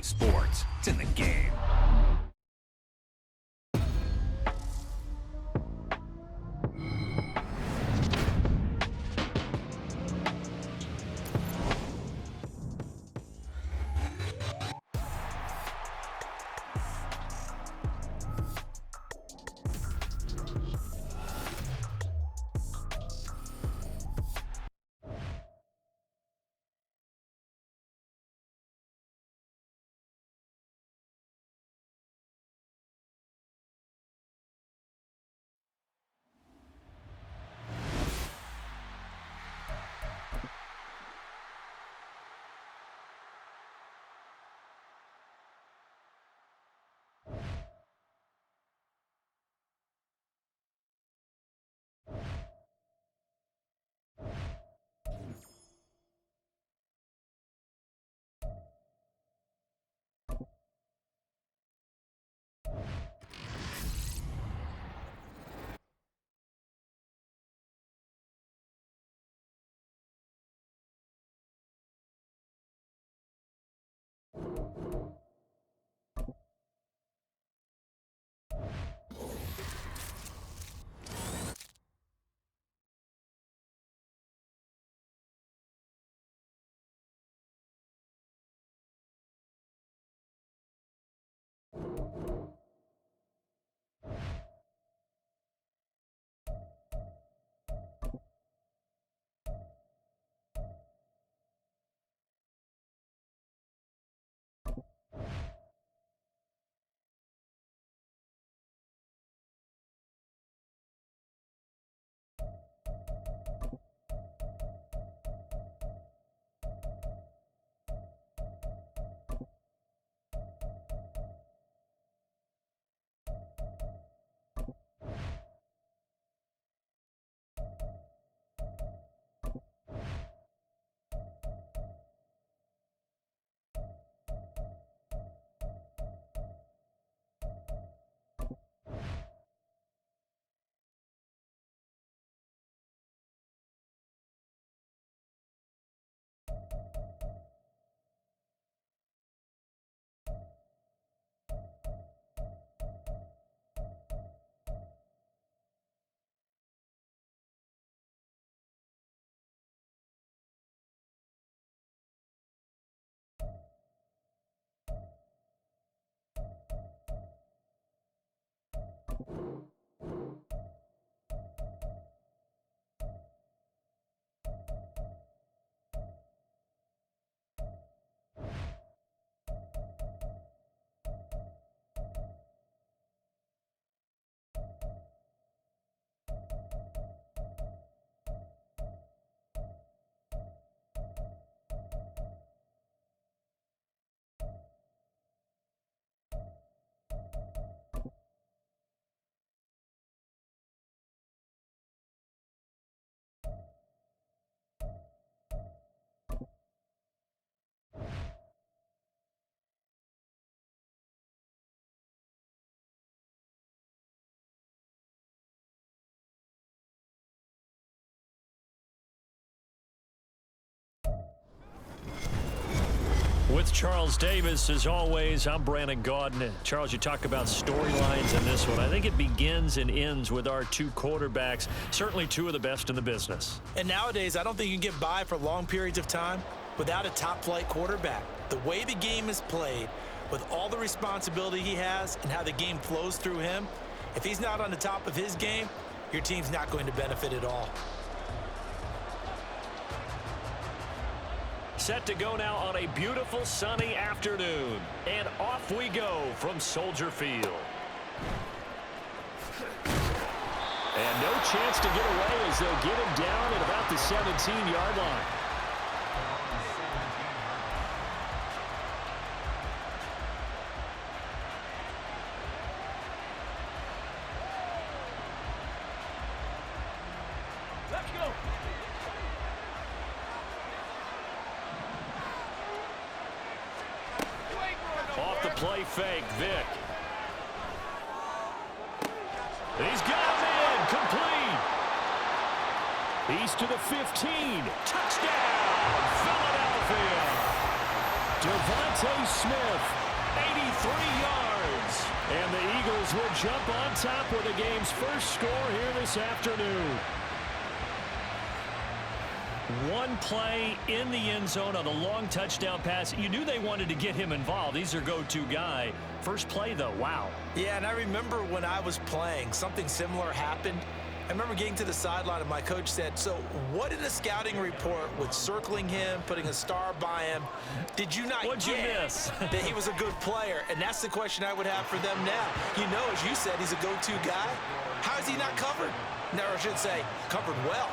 sports. It's in the game. With Charles Davis, as always, I'm Brandon Gaudin. Charles, you talk about storylines in this one. I think it begins and ends with our two quarterbacks, certainly two of the best in the business. And nowadays, I don't think you can get by for long periods of time without a top-flight quarterback. The way the game is played, with all the responsibility he has and how the game flows through him, if he's not on the top of his game, your team's not going to benefit at all. Set to go now on a beautiful sunny afternoon. And off we go from Soldier Field. And no chance to get away as they'll get him down at about the 17-yard line. Let's go. Off the play fake, Vic. He's got him in, complete. He's to the 15. Touchdown, Philadelphia. Devontae Smith, 83 yards. And the Eagles will jump on top with the game's first score here this afternoon. One play in the end zone on a long touchdown pass. You knew they wanted to get him involved. He's their go-to guy. First play, though, wow. Yeah, and I remember when I was playing, something similar happened. I remember getting to the sideline and my coach said, so what in a scouting report with circling him, putting a star by him, did you not What'd you miss? that he was a good player? And that's the question I would have for them now. You know, as you said, he's a go-to guy. How is he not covered? No, I should say, covered well.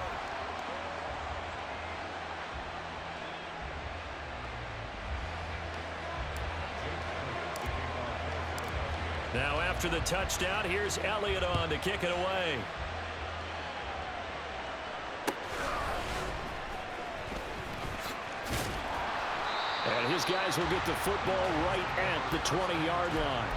Now after the touchdown, here's Elliott on to kick it away. And his guys will get the football right at the 20-yard line.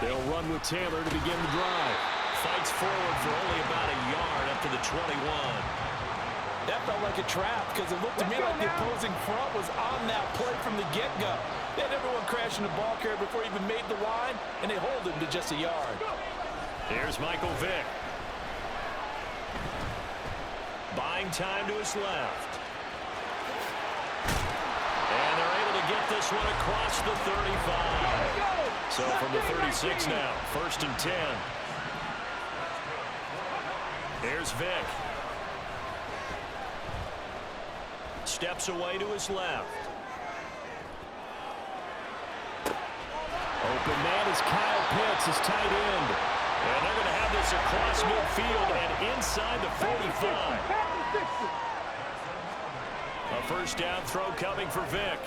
They'll run with Taylor to begin the drive. Fights forward for only about a yard up to the 21. That felt like a trap because it looked to me like the opposing front was on that play from the get-go. They had everyone crashing the ball carrier before he even made the line, and they hold him to just a yard. Here's Michael Vick. Buying time to his left. And they're able to get this one across the 35. So from the 36 now, 1st and 10. Here's Vick. Steps away to his left. Open man is Kyle Pitts, his tight end. And they're going to have this across midfield and inside the 45. A first down throw coming for Vick.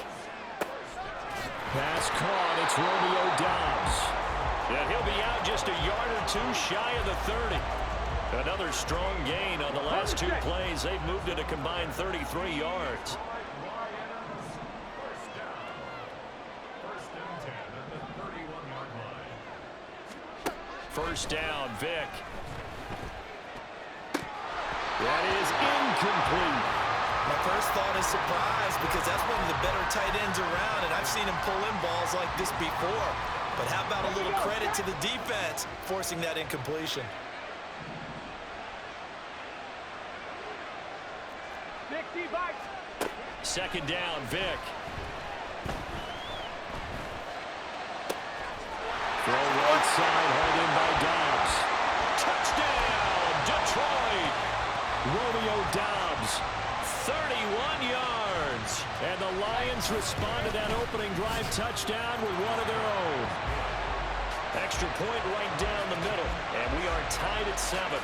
Pass caught. It's Romeo Doubs. And he'll be out just a yard or two shy of the 30. Another strong gain on the last two plays. They've moved it a combined 33 yards. First down, Vick. That is incomplete. My first thought is surprise because that's one of the better tight ends around, and I've seen him pull in balls like this before. But how about a little credit to the defense forcing that incompletion? Second down, Vick. Throw right side, hauled in by Doubs. Touchdown, Detroit! Romeo Doubs, 31 yards. And the Lions respond to that opening drive touchdown with one of their own. Extra point right down the middle, and we are tied at 7.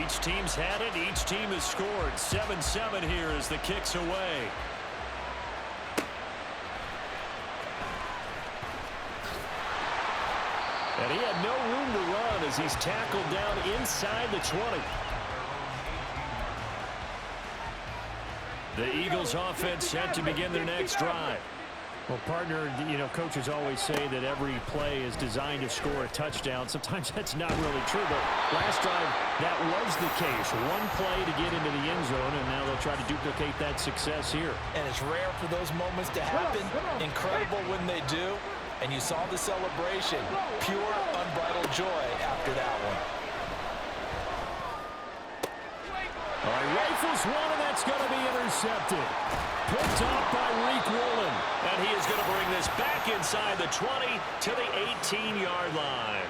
Each team's had it. Each team has scored. 7-7 here as the kick's away. And he had no room to run as he's tackled down inside the 20. The Eagles offense set to begin their next drive. Well, partner, you know, coaches always say that every play is designed to score a touchdown. Sometimes that's not really true, but last drive, that was the case. One play to get into the end zone, and now they'll try to duplicate that success here. And it's rare for those moments to happen. Incredible when they do. And you saw the celebration. Pure, unbridled joy after that one. All right, rifles one, and that's going to be intercepted. Picked off by Reek Woolen. And he is going to bring this back inside the 20 to the 18-yard line.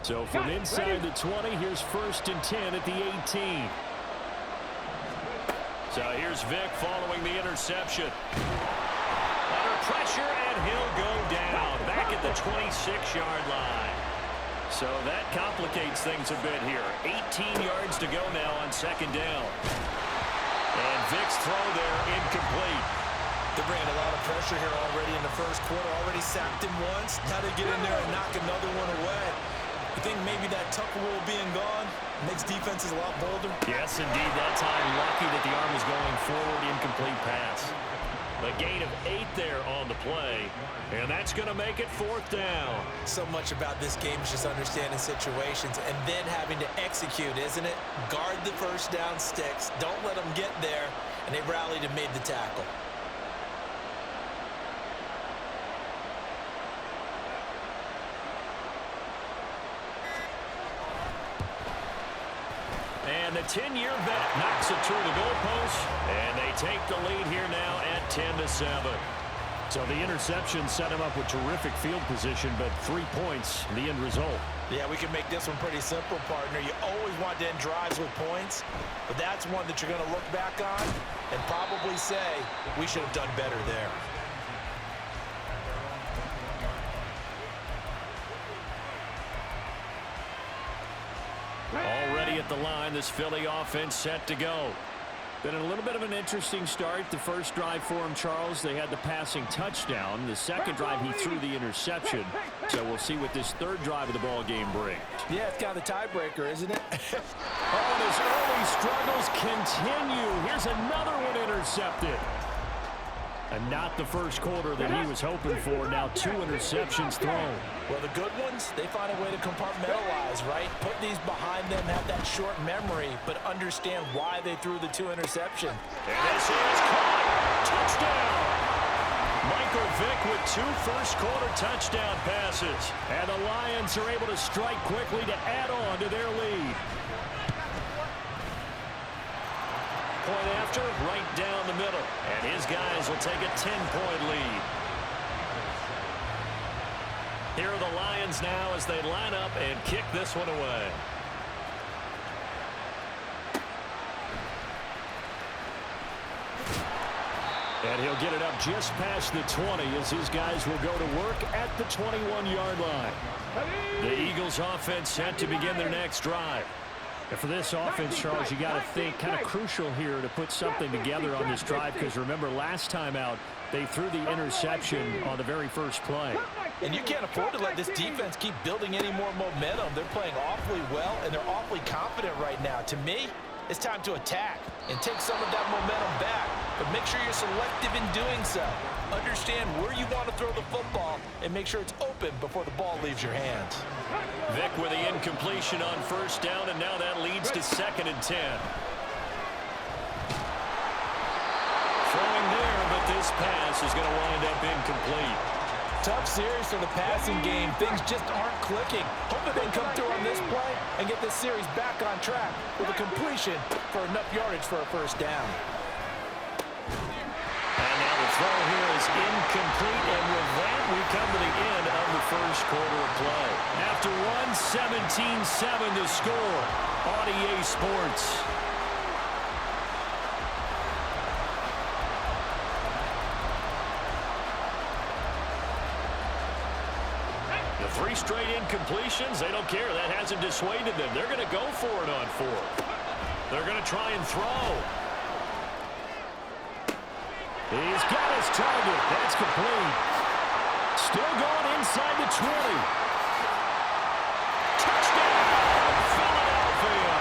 So from inside the 20, here's 1st and 10 at the 18. So here's Vick following the interception. Under pressure, and he'll go down back at the 26-yard line. So that complicates things a bit here. 18 yards to go now on second down. And Vic's throw there incomplete. They're bringing a lot of pressure here already in the first quarter. Already sacked him once. Now they get in there and knock another one away. You think maybe that Tucker rule being gone makes defenses a lot bolder? Yes, indeed. That time, lucky that the arm was going forward, incomplete pass. A gain of 8 there on the play, and that's going to make it fourth down. So much about this game is just understanding situations and then having to execute, isn't it? Guard the first down sticks. Don't let them get there, and they rallied and made the tackle. And the 10-year vet knocks it through the goalpost, and they take the lead here now at 10-7. So the interception set him up with terrific field position, but 3 points, the end result. Yeah, we can make this one pretty simple, partner. You always want to end drives with points, but that's one that you're going to look back on and probably say, we should have done better there. Already at the line, this Philly offense set to go. Been a little bit of an interesting start. The first drive for him, Charles, they had the passing touchdown. The second drive, he threw the interception. So we'll see what this third drive of the ball game brings. Yeah, it's kind of the tiebreaker, isn't it? Oh, and his early struggles continue. Here's another one intercepted. And not the first quarter that he was hoping for. Now 2 interceptions thrown. Well, the good ones, they find a way to compartmentalize, right? Put these behind them, have that short memory, but understand why they threw the 2 interceptions. And this is caught. Touchdown! Michael Vick with 2 first-quarter touchdown passes. And the Lions are able to strike quickly to add on to their lead. Point after, right down the middle. And his guys will take a 10-point lead. Here are the Lions now as they line up and kick this one away. And he'll get it up just past the 20 as his guys will go to work at the 21-yard line. The Eagles offense set to begin their next drive. And for this offense, Charles, you got to think kind of crucial here to put something together on this drive, because remember last time out they threw the interception on the very first play. And you can't afford to let this defense keep building any more momentum. They're playing awfully well, and they're awfully confident right now. To me, it's time to attack and take some of that momentum back, but make sure you're selective in doing so. Understand where you want to throw the football and make sure it's open before the ball leaves your hands. Vick with the incompletion on first down, and now that leads to 2nd and 10. Throwing there, but this pass is going to wind up incomplete. Tough series for the passing game. Things just aren't clicking. Hoping they can come through on this play and get this series back on track with a completion for enough yardage for a first down. And now the throw here is incomplete, and with that we come to the end of the first quarter of play. After 1:17-7 to score on EA Sports. The 3 straight incompletions, they don't care. That hasn't dissuaded them. They're going to go for it on 4th. They're going to try and throw. He's got his target. That's complete. Still going inside the 20. Touchdown, Philadelphia.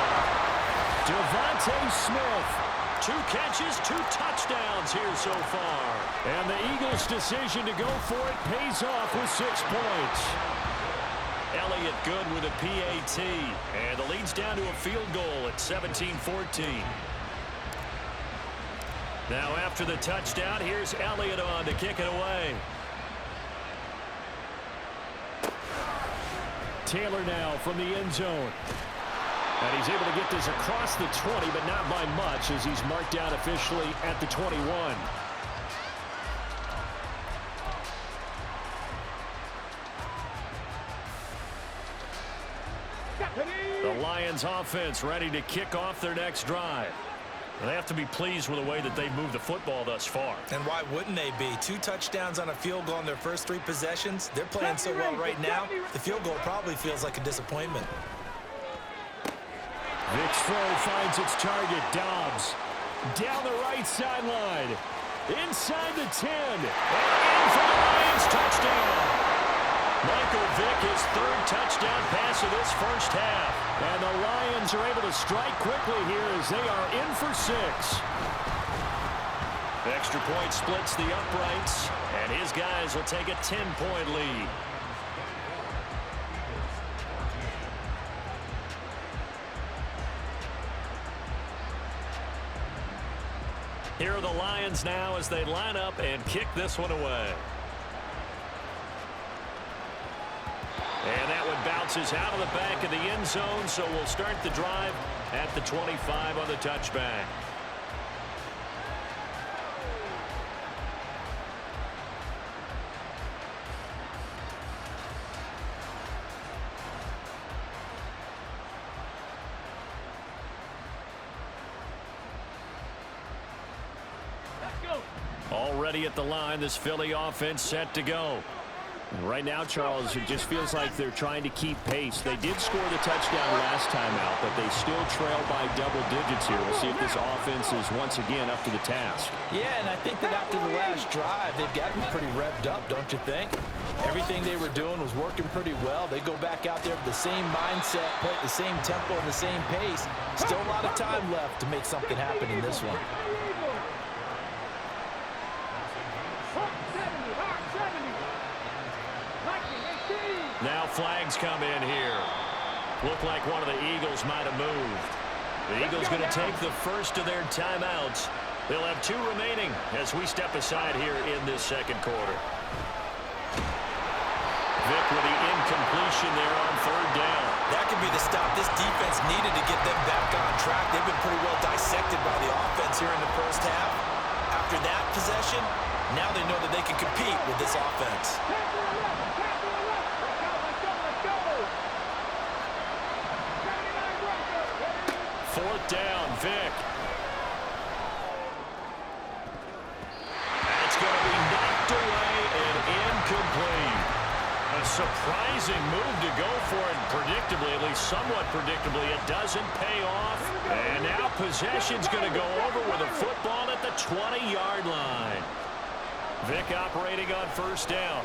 Devontae Smith. 2 catches, 2 touchdowns here so far. And the Eagles' decision to go for it pays off with 6 points. Elliott good with a PAT. And the lead's down to a field goal at 17-14. Now after the touchdown, here's Elliott on to kick it away. Taylor now from the end zone. And he's able to get this across the 20, but not by much, as he's marked down officially at the 21. The Lions offense ready to kick off their next drive. They have to be pleased with the way that they've moved the football thus far. And why wouldn't they be? 2 touchdowns on a field goal in their first 3 possessions. They're playing so well right now, the field goal probably feels like a disappointment. Vic's throw finds its target. Dobbs down the right sideline. Inside the 10. And in for the Lions touchdown. Michael Vick, his 3rd touchdown pass of this first half. And the Lions are able to strike quickly here as they are in for 6. Extra point splits the uprights, and his guys will take a 10-point lead. Here are the Lions now as they line up and kick this one away. And that one bounces out of the back of the end zone, so we'll start the drive at the 25 on the touchback. Already at the line, this Philly offense set to go. And right now, Charles, it just feels like they're trying to keep pace. They did score the touchdown last time out, but they still trail by double digits here. We'll see if this offense is once again up to the task. Yeah, and I think that after the last drive, they've got to be pretty revved up, don't you think? Everything they were doing was working pretty well. They go back out there with the same mindset, play at the same tempo and the same pace. Still a lot of time left to make something happen in this one. Now flags come in here. Look like one of the Eagles might have moved. The Eagles going to take the first of their timeouts. They'll have 2 remaining as we step aside here in this second quarter. Vick with the incompletion there on 3rd down. That could be the stop this defense needed to get them back on track. They've been pretty well dissected by the offense here in the first half. After that possession, now they know that they can compete with this offense. 4th down, Vick. That's going to be knocked away and incomplete. A surprising move to go for it, predictably, at least somewhat predictably. It doesn't pay off. And now possession's going to go over with a football at the 20-yard line. Vick operating on 1st down.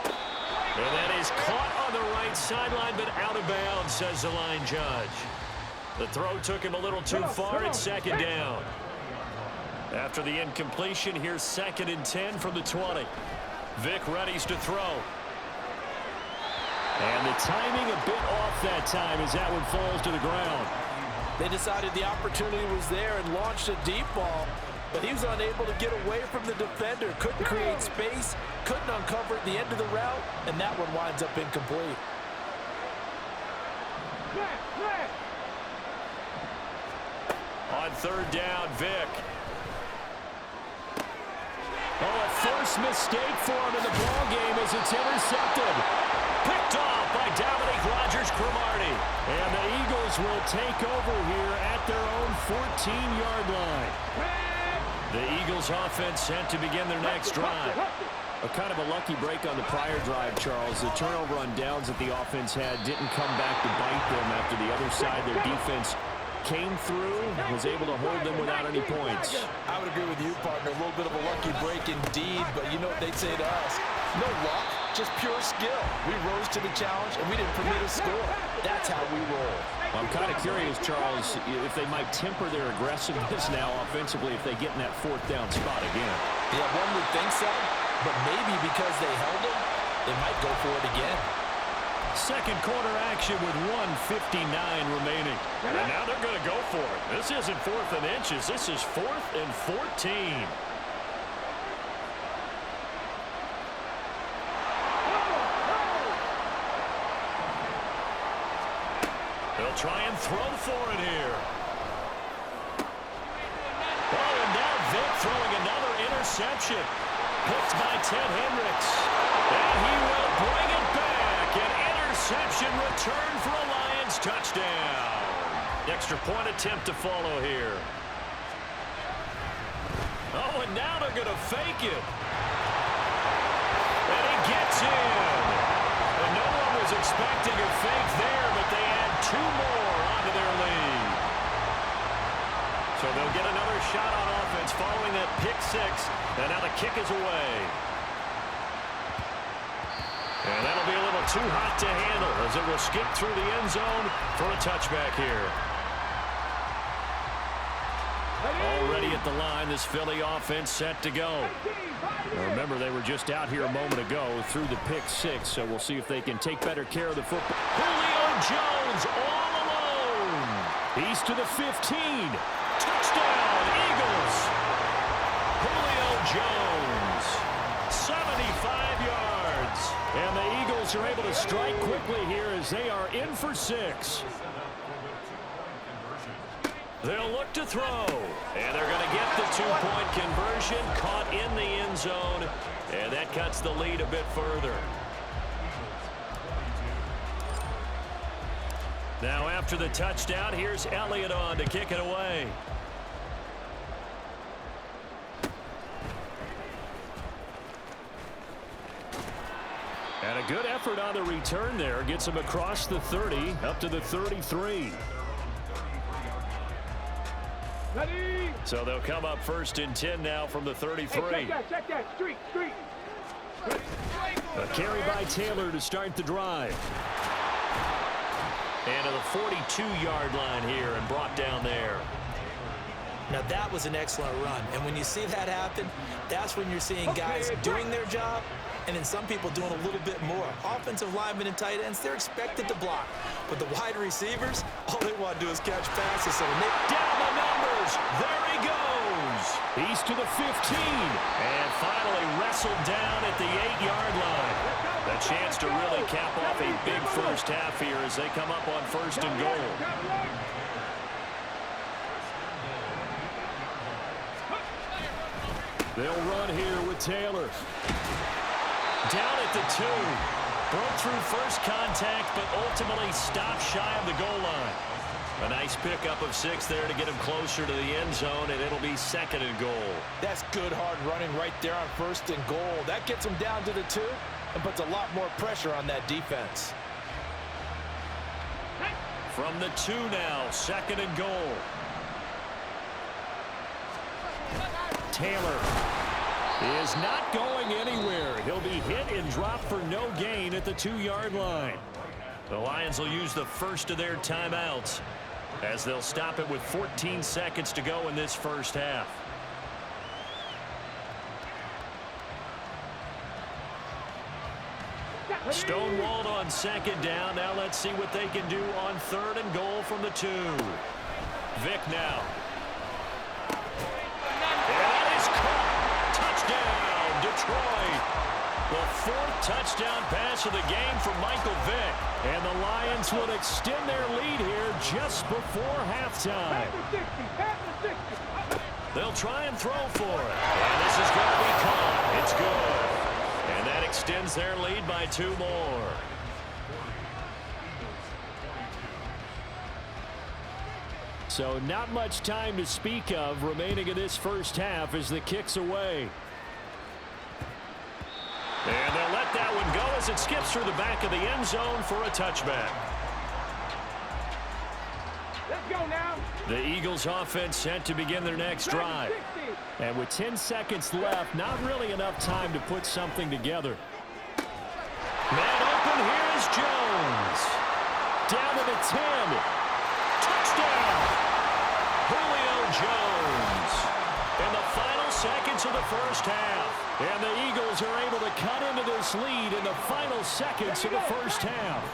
And that is caught on the right sideline, but out of bounds, says the line judge. The throw took him a little too far. It's 2nd down. After the incompletion, here's 2nd and 10 from the 20. Vick readies to throw. And the timing a bit off that time as that one falls to the ground. They decided the opportunity was there and launched a deep ball, but he was unable to get away from the defender. Couldn't create space, couldn't uncover at the end of the route, and that one winds up incomplete. On 3rd down, Vick. Oh, a forced mistake for him in the ballgame as it's intercepted. Picked off by Dominique Rodgers-Cromartie. And the Eagles will take over here at their own 14-yard line. The Eagles offense set to begin their next drive. A kind of a lucky break on the prior drive, Charles. The turnover on downs that the offense had didn't come back to bite them after the other side. Their defense came through, was able to hold them without any points. I would agree with you, partner. A little bit of a lucky break indeed, but you know what they'd say to us? No luck, just pure skill. We rose to the challenge, and we didn't permit a score. That's how we roll. I'm kind of curious, Charles, if they might temper their aggressiveness now offensively if they get in that 4th down spot again. Yeah, one would think so, but maybe because they held them, they might go for it again. Second quarter action with 1:59 remaining. And now they're going to go for it. This isn't 4th and inches. This is 4th and 14. They'll try and throw for it here. Oh, and now Vick throwing another interception. Picked by Ted Hendricks. And he will bring it back. An interception return for a Lions touchdown. Extra point attempt to follow here. Oh, and now they're going to fake it. And he gets in. And no one was expecting a fake there, but they add 2 more onto their lead. So they'll get another shot on offense following that pick 6. And now the kick is away. And that'll be a little too hot to handle as it will skip through the end zone for a touchback here. Already at the line, this Philly offense set to go. Now remember, they were just out here a moment ago through the pick 6, so we'll see if they can take better care of the football. Julio Jones all alone. He's to the 15. Touchdown, Eagles. Julio Jones, 75 yards. And the Eagles are able to strike quickly here as they are in for 6. They'll look to throw, and they're going to get the 2-point conversion, caught in the end zone, and that cuts the lead a bit further. Now after the touchdown, here's Elliott on to kick it away. And a good effort on the return there gets him across the 30, up to the 33. So they'll come up 1st and 10 now from the 33. Hey, check that. Street. A carry by Taylor to start the drive. And to the 42-yard line here and brought down there. Now that was an excellent run. And when you see that happen, that's when you're seeing guys doing their job and then some people doing a little bit more. Offensive linemen and tight ends, they're expected to block. But the wide receivers, all they want to do is catch passes. So when they down the numbers, there he goes. He's to the 15. And finally wrestled down at the 8-yard line. A chance to really cap off a big first half here as they come up on 1st and goal. They'll run here with Taylor. Down at the 2. Broke through first contact, but ultimately stopped shy of the goal line. A nice pickup of 6 there to get him closer to the end zone, and it'll be 2nd and goal. That's good hard running right there on 1st and goal. That gets him down to the 2 and puts a lot more pressure on that defense. From the 2 now, 2nd and goal. Taylor is not going anywhere. He'll be hit and dropped for no gain at the 2-yard line. The Lions will use the first of their timeouts as they'll stop it with 14 seconds to go in this first half. Stonewalled on 2nd down. Now let's see what they can do on 3rd and goal from the 2. Vick now. Detroit. The 4th touchdown pass of the game for Michael Vick. And the Lions will extend their lead here just before halftime. They'll try and throw for it. And this is going to be caught. It's good. And that extends their lead by 2 more. So not much time to speak of remaining in this first half as the kick's away. And they'll let that one go as it skips through the back of the end zone for a touchback. Let's go now. The Eagles offense set to begin their next drive. And with 10 seconds left, not really enough time to put something together. Man open, here is Jones. Down to the 10. Touchdown! Julio Jones. In the final seconds of the first half. And the Eagles are able to cut into this lead in the final seconds of the first half.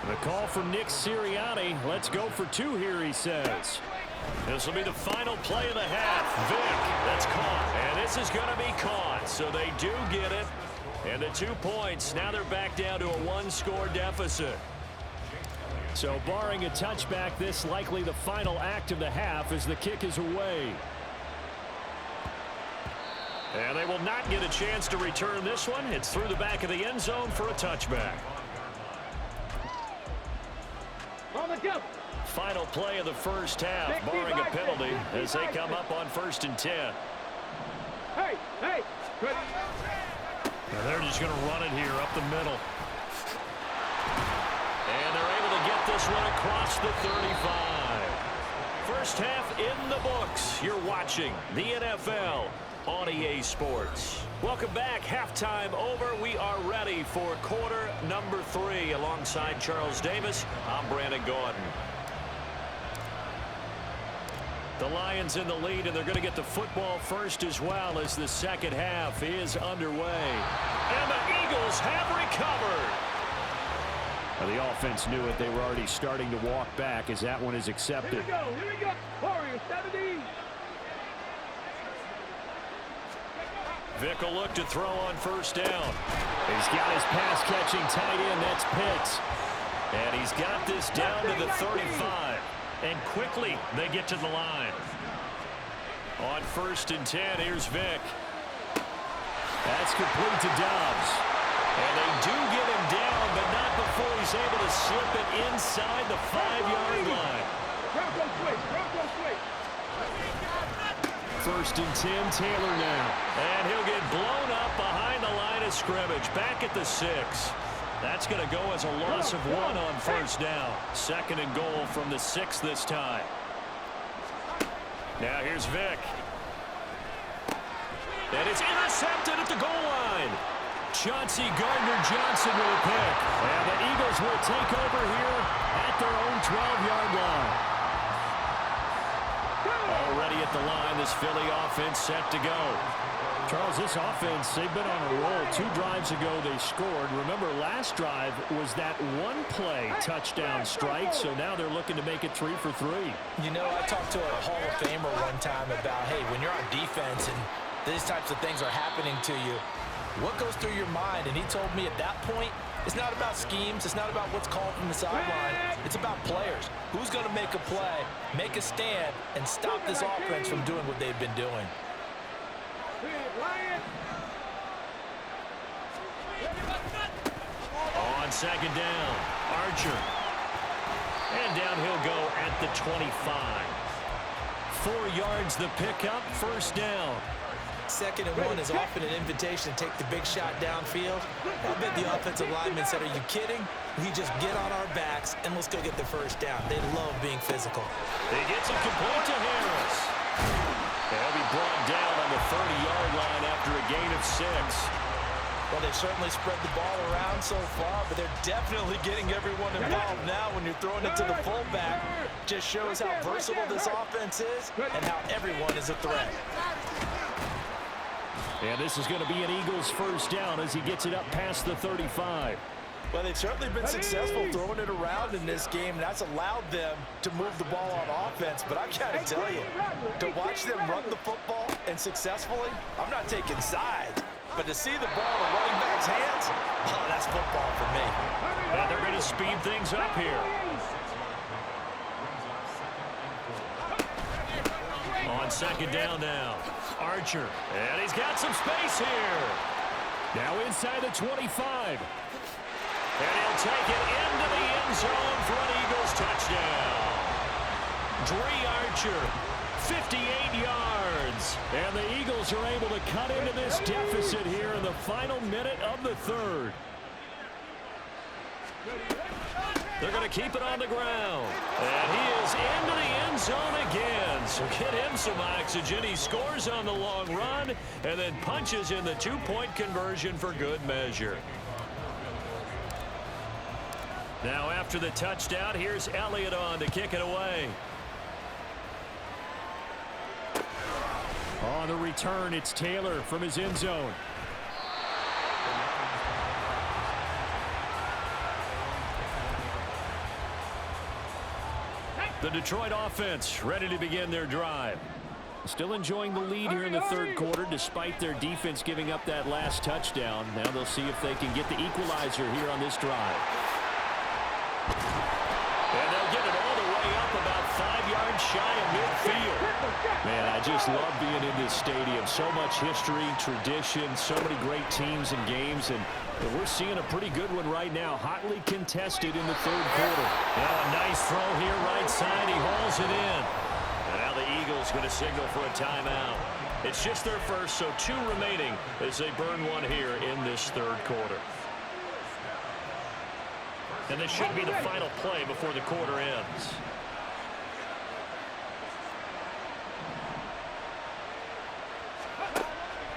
The call from Nick Sirianni. Let's go for 2 here, he says. This will be the final play of the half. Vick, that's caught. And this is going to be caught. So they do get it. And the 2 points, now they're back down to a 1-score deficit. So barring a touchback, this likely the final act of the half as the kick is away. And they will not get a chance to return this one. It's through the back of the end zone for a touchback. final play of the first half, barring a penalty, as they come up on 1st and 10. Hey, hey. Now they're just going to run it here up the middle. And they're able to get this one across the 35. First half in the books. You're watching the NFL on EA Sports. Welcome back. Halftime over. We are ready for quarter number 3. Alongside Charles Davis, I'm Brandon Gordon. The Lions in the lead, and they're going to get the football first as well as the second half is underway. And the Eagles have recovered. Well, the offense knew it. They were already starting to walk back as that one is accepted. Here we go. Warriors 70. Vick will look to throw on first down. He's got his pass-catching tight end. That's Pitts. And he's got this down to the 35. And quickly they get to the line. On 1st and 10, here's Vick. That's complete to Dobbs. And they do get him down, but not before he's able to slip it inside the 5-yard line. 1st and 10, Taylor now. And he'll get blown up behind the line of scrimmage. Back at the 6. That's going to go as a loss of 1 on first down. 2nd and goal from the 6 this time. Now here's Vick. And it's intercepted at the goal line. Chauncey Gardner-Johnson with a pick. And the Eagles will take over here at their own 12-yard line. Already at the line, this Philly offense set to go. Charles, this offense, they've been on a roll. 2 drives ago they scored. Remember, last drive was that one-play touchdown strike, so now they're looking to make it 3 for 3. You know, I talked to a Hall of Famer one time about, hey, when you're on defense and these types of things are happening to you, what goes through your mind? And he told me at that point, it's not about schemes. It's not about what's called from the sideline. It's about players. Who's going to make a play, make a stand, and stop this offense from doing what they've been doing? On 2nd down, Archer. And down he'll go at the 25. 4 yards the pickup, 1st down. 2nd and 1 is often an invitation to take the big shot downfield. I bet the offensive lineman said, are you kidding? We just get on our backs and let's go get the 1st down. They love being physical. He gets it complete to Harris. He'll be brought down on the 30-yard line after a gain of 6. Well, they've certainly spread the ball around so far, but they're definitely getting everyone involved now when you're throwing it to the fullback. Just shows how versatile this offense is and how everyone is a threat. And this is going to be an Eagles 1st down as he gets it up past the 35. Well, they've certainly been successful throwing it around in this game, and that's allowed them to move the ball on offense. But I've got to tell you, to watch them run the football and successfully, I'm not taking sides. But to see the ball in running back's hands, oh, that's football for me. And they're going to speed things up here. On 2nd down now, Archer. And he's got some space here. Now inside the 25. And he'll take it into the end zone for an Eagles touchdown. Dre Archer, 58 yards. And the Eagles are able to cut into this deficit here in the final minute of the 3rd. They're going to keep it on the ground. And he is into the end zone again. So get him some oxygen. He scores on the long run and then punches in the 2-point conversion for good measure. Now after the touchdown, here's Elliott on to kick it away. On the return, it's Taylor from his end zone. The Detroit offense ready to begin their drive. Still enjoying the lead here in the 3rd quarter despite their defense giving up that last touchdown. Now they'll see if they can get the equalizer here on this drive. And they'll get it all the way up about 5 yards shy of midfield. Man, I just love being in this stadium. So much history, tradition, so many great teams and games, and we're seeing a pretty good one right now. Hotly contested in the third quarter. Now a nice throw here right side. He hauls it in. And now the Eagles going to signal for a timeout. It's just their first, so 2 remaining as they burn one here in this third quarter. And this should be the final play before the quarter ends.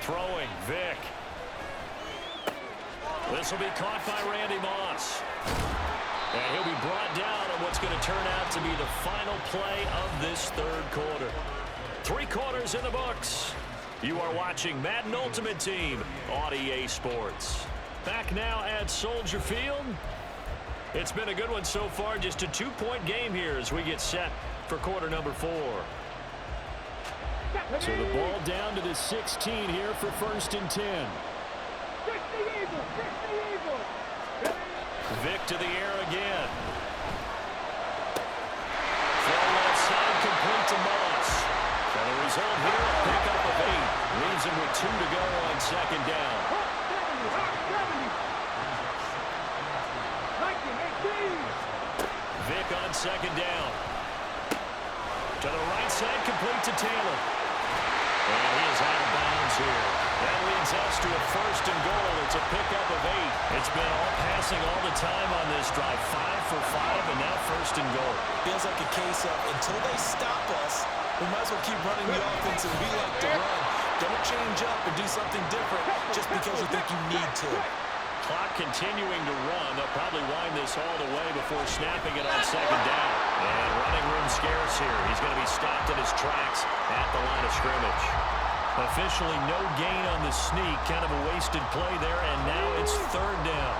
Throwing, Vick. This will be caught by Randy Moss. And he'll be brought down on what's going to turn out to be the final play of this third quarter. 3 quarters in the books. You are watching Madden Ultimate Team on EA Sports. Back now at Soldier Field. It's been a good one so far. Just a 2-point game here as we get set for quarter number 4. So the ball down to the 16 here for 1st and 10. Vick to the air again. Throw left side, complete to Moss. So the result here, a pickup of 8. Leaves him with 2 to go on 2nd down. Vick on 2nd down. To the right side, complete to Taylor. And he is out of bounds here. That leads us to a 1st and goal. It's a pickup of 8. It's been all passing all the time on this drive. 5 for 5, and now 1st and goal. Feels like a case of until they stop us, we might as well keep running the offense and we like to run. Don't change up and do something different just because you think you need to. Clock continuing to run. They'll probably wind this all the way before snapping it on 2nd down. And running room scarce here. He's going to be stopped in his tracks at the line of scrimmage. Officially no gain on the sneak. Kind of a wasted play there, and now it's 3rd down.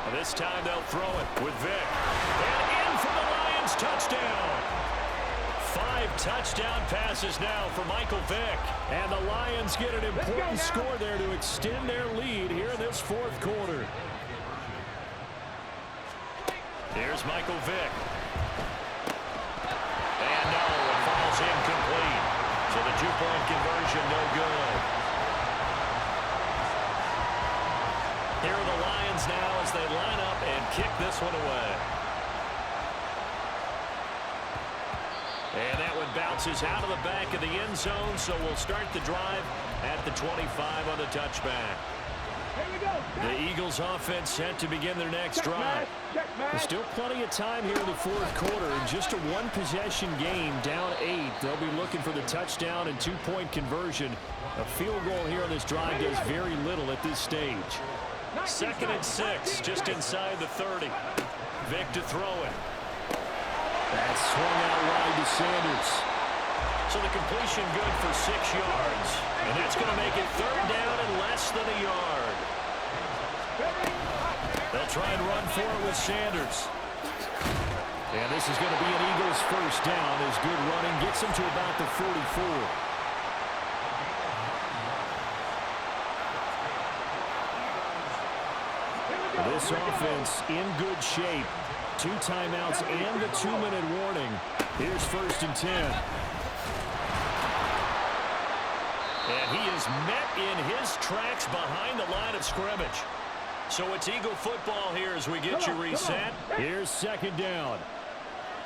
And this time they'll throw it with Vick. And in for the Lions touchdown. 5 touchdown passes now for Michael Vick. And the Lions get an important score there to extend their lead here in this 4th quarter. Here's Michael Vick. And no, it falls incomplete. So the 2-point conversion no good. Here are the Lions now as they line up and kick this one away. And that one bounces out of the back of the end zone, so we'll start the drive at the 25 on the touchback. The Eagles offense set to begin their next drive. There's still plenty of time here in the 4th quarter. In just a 1-possession game, down 8. They'll be looking for the touchdown and 2-point conversion. A field goal here on this drive does very little at this stage. 2nd and 6, just inside the 30. Vick to throw it. That's swung out wide to Sanders. So the completion good for 6 yards. And that's going to make it 3rd down and less than a yard. They'll try and run for it with Sanders. And this is going to be an Eagles 1st down as good running gets them to about the 44. This offense in good shape. 2 timeouts and the 2-minute warning. Here's 1st and 10. And he is met in his tracks behind the line of scrimmage. So it's Eagle football here as we get you reset. Here's 2nd down.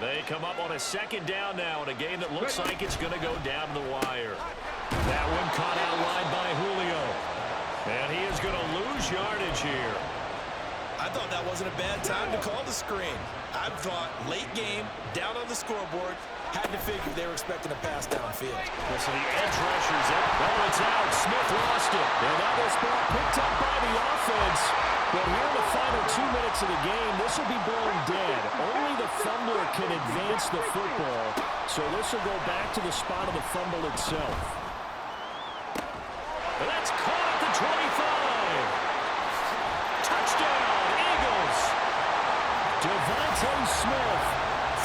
They come up on a 2nd down now in a game that looks like it's going to go down the wire. That one caught out wide by Julio. And he is going to lose yardage here. I thought that wasn't a bad time to call the screen. I thought late game, down on the scoreboard, had to figure they were expecting a pass downfield. Well, so the edge rushers up. Oh, it's out. Smith lost it. And that was ball picked up by the offense. But here in the final 2 minutes of the game, this will be blown dead. Only the fumbler can advance the football. So this will go back to the spot of the fumble itself. And that's caught at the 25. Touchdown, Eagles. Devontae Smith,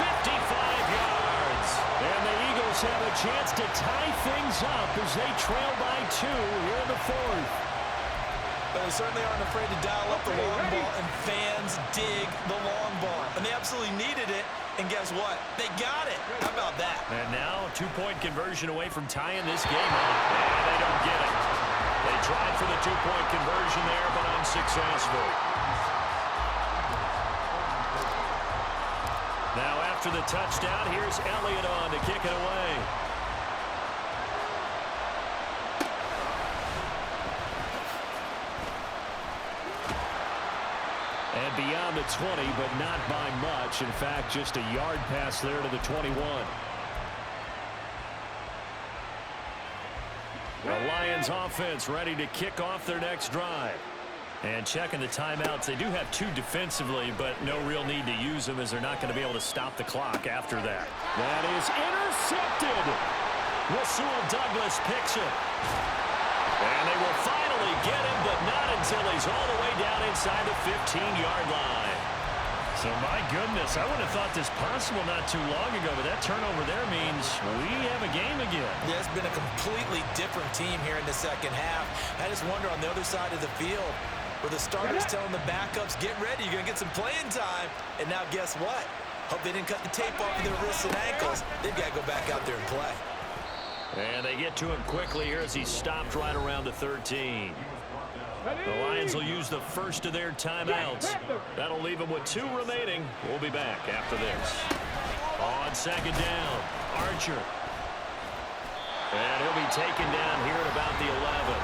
55 yards. And the Eagles have a chance to tie things up as they trail by 2 here in the 4th. But they certainly aren't afraid to dial up the long ball, and fans dig the long ball. And they absolutely needed it, and guess what? They got it. How about that? And now a two-point conversion away from tying this game up. And they don't get it. They tried for the two-point conversion there, but unsuccessful. Now after the touchdown, here's Elliott on to kick it away. And beyond the 20, but not by much. In fact, just a yard pass there to the 21. The Lions offense ready to kick off their next drive. And checking the timeouts, they do have two defensively, but no real need to use them as they're not going to be able to stop the clock after that. That is intercepted. Rasul Douglas picks it. And they will finally get him, but not until he's all the way down inside the 15-yard line. So, my goodness, I would have thought this possible not too long ago, but that turnover there means we have a game again. Yeah, it's been a completely different team here in the second half. I just wonder on the other side of the field, where the starters telling the backups, get ready, you're going to get some playing time. And now guess what? Hope they didn't cut the tape off of their wrists and ankles. They've got to go back out there and play. And they get to him quickly here as he stopped right around the 13. The Lions will use the first of their timeouts. That'll leave them with 2 remaining. We'll be back after this. On second down, Archer. And he'll be taken down here at about the 11.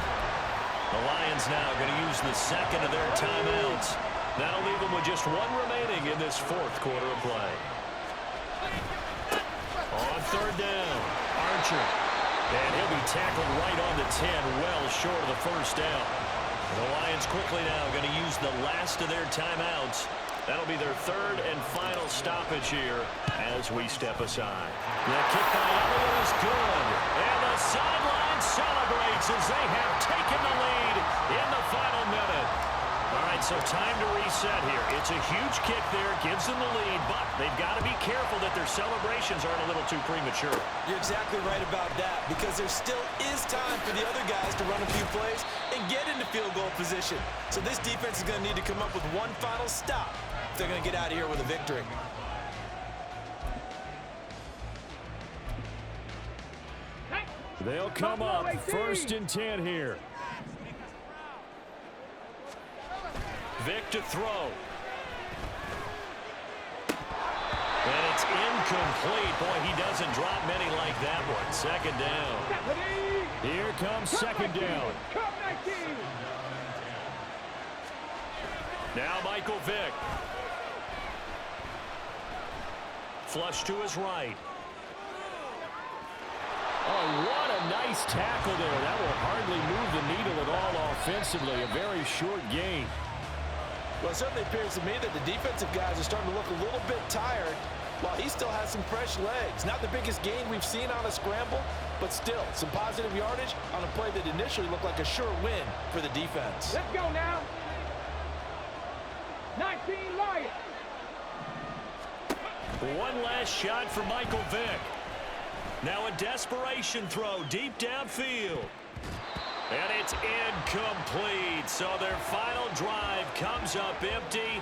The Lions now going to use the second of their timeouts. That'll leave them with just 1 remaining in this fourth quarter of play. On third down, Archer. And he'll be tackled right on the 10, well short of the first down. The Lions quickly now going to use the last of their timeouts. That'll be their third and final stoppage here as we step aside. The kick by Elliott is good. And the sideline celebrates as they have taken the lead in the final minute. All right, so time to reset here. It's a huge kick there, gives them the lead, but they've got to be careful that their celebrations aren't a little too premature. You're exactly right about that, because there still is time for the other guys to run a few plays and get into field goal position. So this defense is going to need to come up with one final stop if they're going to get out of here with a victory. They'll come up first and 10 here. Vic to throw. And it's incomplete. Boy, he doesn't drop many like that one. Second down. Here comes second down. Now Michael Vick. Flush to his right. Oh, what a nice tackle there. That will hardly move the needle at all offensively. A very short gain. Well, it certainly appears to me that the defensive guys are starting to look a little bit tired while he still has some fresh legs. Not the biggest gain we've seen on a scramble, but still some positive yardage on a play that initially looked like a sure win for the defense. Let's go now. 19 Lions. One last shot for Michael Vick. Now a desperation throw deep downfield. And it's incomplete. So their final drive comes up empty.